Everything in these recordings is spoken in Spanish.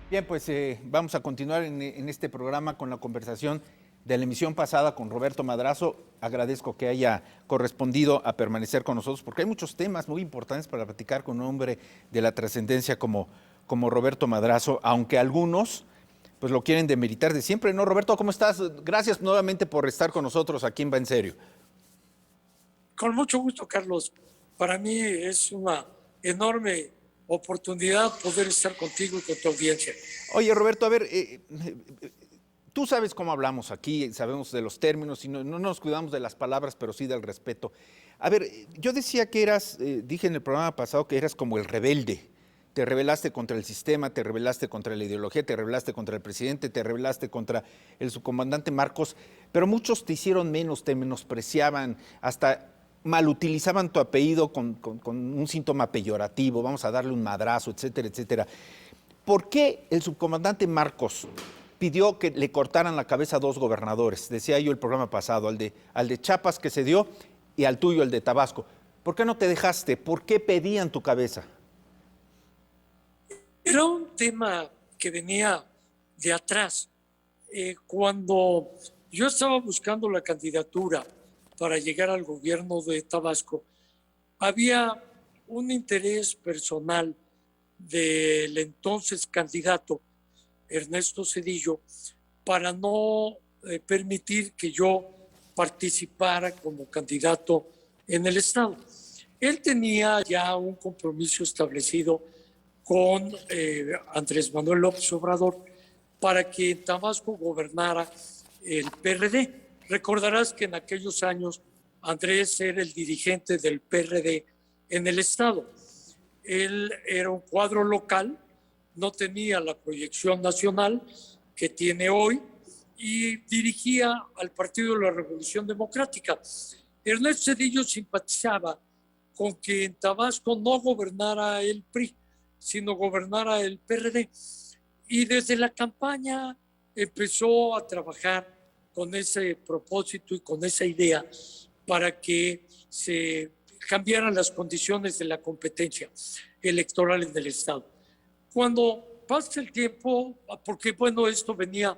Bien, pues vamos a continuar en este programa con la conversación de la emisión pasada con Roberto Madrazo. Agradezco que haya correspondido a permanecer con nosotros porque hay muchos temas muy importantes para platicar con un hombre de la trascendencia como Roberto Madrazo, aunque algunos pues lo quieren demeritar de siempre. ¿No, Roberto? ¿Cómo estás? Gracias nuevamente por estar con nosotros aquí en Va en Serio. Con mucho gusto, Carlos. Para mí es una enorme oportunidad poder estar contigo y con tu audiencia. Oye, Roberto, a ver, tú sabes cómo hablamos aquí, sabemos de los términos y no nos cuidamos de las palabras, pero sí del respeto. A ver, yo decía que eras, dije en el programa pasado que eras como el rebelde. Te rebelaste contra el sistema, te rebelaste contra la ideología, te rebelaste contra el presidente, te rebelaste contra el subcomandante Marcos, pero muchos te hicieron menos, te menospreciaban, hasta malutilizaban tu apellido con un síntoma peyorativo, vamos a darle un madrazo, etcétera, etcétera. ¿Por qué el subcomandante Marcos pidió que le cortaran la cabeza a dos gobernadores? Decía yo el programa pasado, al de Chiapas que se dio y al tuyo, el de Tabasco. ¿Por qué no te dejaste? ¿Por qué pedían tu cabeza? Era un tema que venía de atrás. Cuando yo estaba buscando la candidatura para llegar al gobierno de Tabasco, había un interés personal del entonces candidato Ernesto Zedillo para no permitir que yo participara como candidato en el Estado. Él tenía ya un compromiso establecido con Andrés Manuel López Obrador para que en Tabasco gobernara el PRD. Recordarás que en aquellos años Andrés era el dirigente del PRD en el Estado. Él era un cuadro local, no tenía la proyección nacional que tiene hoy y dirigía al Partido de la Revolución Democrática. Ernesto Zedillo simpatizaba con que en Tabasco no gobernara el PRI, sino gobernara el PRD. Y desde la campaña empezó a trabajar con ese propósito y con esa idea para que se cambiaran las condiciones de la competencia electoral en el Estado. Cuando pasa el tiempo, porque bueno, esto venía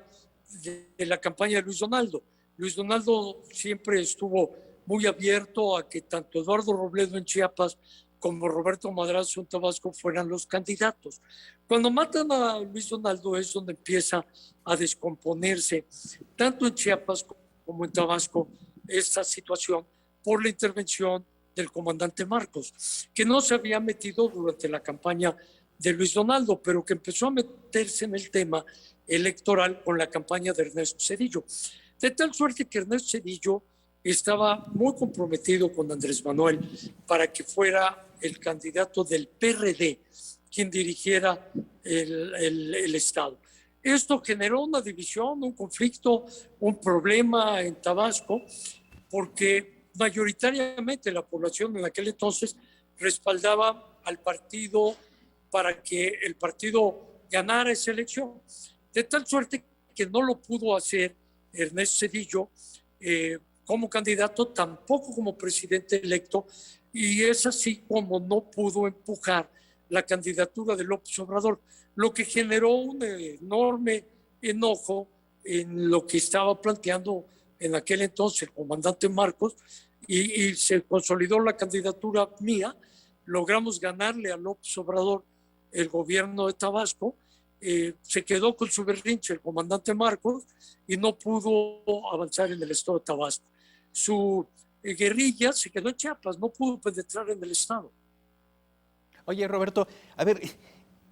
de la campaña de Luis Donaldo. Luis Donaldo siempre estuvo muy abierto a que tanto Eduardo Robledo en Chiapas como Roberto Madrazo en Tabasco fueran los candidatos. Cuando matan a Luis Donaldo es donde empieza a descomponerse, tanto en Chiapas como en Tabasco, esta situación por la intervención del comandante Marcos, que no se había metido durante la campaña de Luis Donaldo, pero que empezó a meterse en el tema electoral con la campaña de Ernesto Zedillo. De tal suerte que Ernesto Zedillo estaba muy comprometido con Andrés Manuel para que fuera el candidato del PRD quien dirigiera el Estado. Esto generó una división, un conflicto, un problema en Tabasco, porque mayoritariamente la población en aquel entonces respaldaba al partido para que el partido ganara esa elección. De tal suerte que no lo pudo hacer Ernesto Zedillo como candidato, tampoco como presidente electo, y es así como no pudo empujar la candidatura de López Obrador, lo que generó un enorme enojo en lo que estaba planteando en aquel entonces el comandante Marcos, y se consolidó la candidatura mía, logramos ganarle a López Obrador el gobierno de Tabasco, se quedó con su berrinche el comandante Marcos y no pudo avanzar en el estado de Tabasco. Su guerrilla se quedó en Chiapas, no pudo penetrar en el estado. Oye, Roberto, a ver,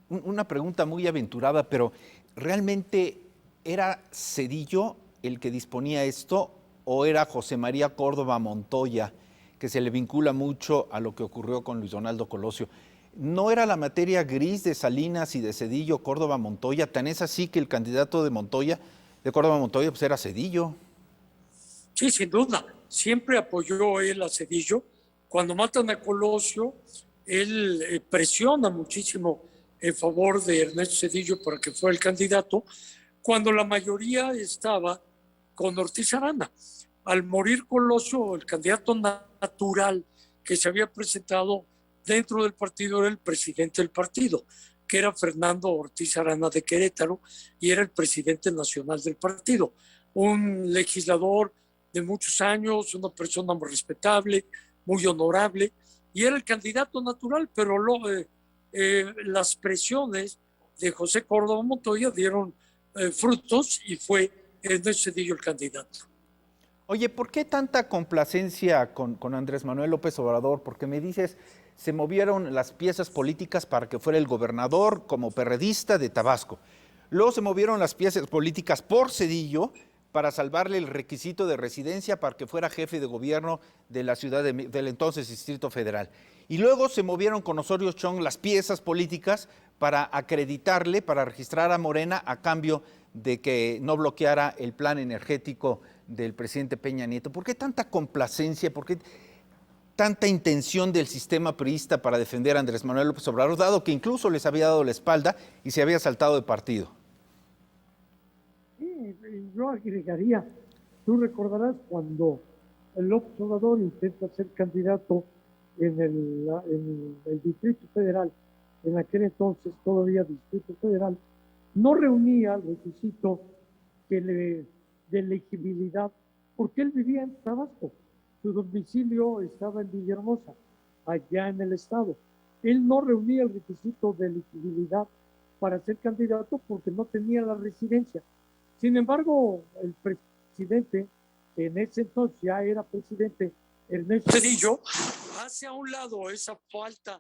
una pregunta muy aventurada, pero ¿realmente era Zedillo el que disponía esto o era José María Córdoba Montoya, que se le vincula mucho a lo que ocurrió con Luis Donaldo Colosio? ¿No era la materia gris de Salinas y de Zedillo Córdoba Montoya? Tan es así que el candidato de Montoya, de Córdoba Montoya, pues era Zedillo. Sí, sin duda, siempre apoyó él a Zedillo. Cuando matan a Colosio, él presiona muchísimo en favor de Ernesto Zedillo para que fuera el candidato, cuando la mayoría estaba con Ortiz Arana. Al morir Colosio, el candidato natural que se había presentado dentro del partido era el presidente del partido. que era Fernando Ortiz Arana de Querétaro y era el presidente nacional del partido. Un legislador de muchos años, una persona muy respetable, muy honorable, y era el candidato natural, pero las presiones de José Córdoba Montoya dieron frutos y fue Ernesto Zedillo el candidato. Oye, ¿por qué tanta complacencia con Andrés Manuel López Obrador? Porque me dices, se movieron las piezas políticas para que fuera el gobernador como perredista de Tabasco. Luego se movieron las piezas políticas por Zedillo para salvarle el requisito de residencia para que fuera jefe de gobierno de la ciudad del entonces Distrito Federal. Y luego se movieron con Osorio Chong las piezas políticas para acreditarle, para registrar a Morena a cambio de que no bloqueara el plan energético del presidente Peña Nieto. ¿Por qué tanta complacencia? ¿Por qué tanta intención del sistema priista para defender a Andrés Manuel López Obrador, dado que incluso les había dado la espalda y se había saltado de partido? Yo agregaría, tú recordarás cuando el López Obrador intenta ser candidato en el Distrito Federal, en aquel entonces todavía Distrito Federal, no reunía el requisito de elegibilidad, porque él vivía en Tabasco, su domicilio estaba en Villahermosa, allá en el estado. Él no reunía el requisito de elegibilidad para ser candidato porque no tenía la residencia. Sin embargo, el presidente, en ese entonces ya era presidente, Ernesto Zedillo, hace a un lado esa falta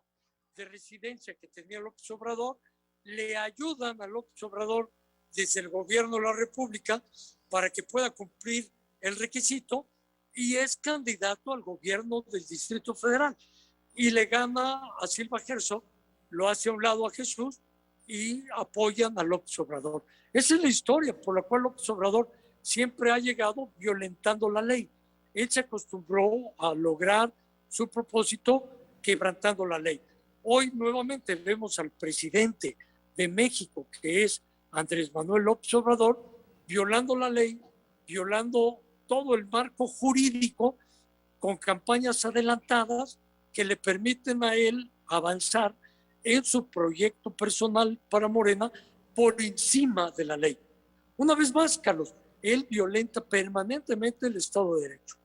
de residencia que tenía López Obrador, le ayudan a López Obrador desde el gobierno de la República para que pueda cumplir el requisito y es candidato al gobierno del Distrito Federal y le gana a Silva Herzog, lo hace a un lado a Jesús y apoyan a López Obrador. Esa es la historia por la cual López Obrador siempre ha llegado violentando la ley. Él se acostumbró a lograr su propósito quebrantando la ley. Hoy nuevamente vemos al presidente de México, que es Andrés Manuel López Obrador, violando la ley, violando todo el marco jurídico con campañas adelantadas que le permiten a él avanzar en su proyecto personal para Morena por encima de la ley. Una vez más, Carlos, él violenta permanentemente el Estado de Derecho.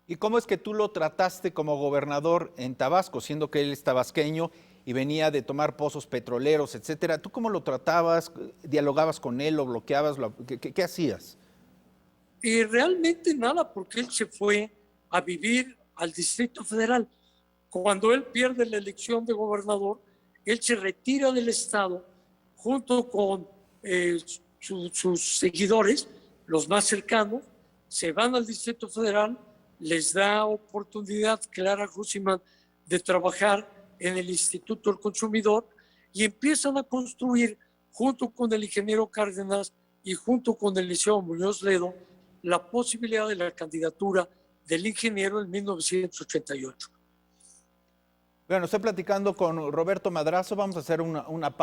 ¿Y cómo es que tú lo trataste como gobernador en Tabasco, siendo que él es tabasqueño y venía de tomar pozos petroleros, etcétera? ¿Tú cómo lo tratabas? ¿Dialogabas con él? ¿Lo bloqueabas? ¿Qué hacías? Y realmente nada, porque él se fue a vivir al Distrito Federal. Cuando él pierde la elección de gobernador, él se retira del Estado junto con sus seguidores, los más cercanos, se van al Distrito Federal, les da oportunidad Clara Rusiman de trabajar en el Instituto del Consumidor y empiezan a construir junto con el ingeniero Cárdenas y junto con el Liceo Muñoz Ledo la posibilidad de la candidatura del ingeniero en 1988. Bueno, estoy platicando con Roberto Madrazo, vamos a hacer una pausa.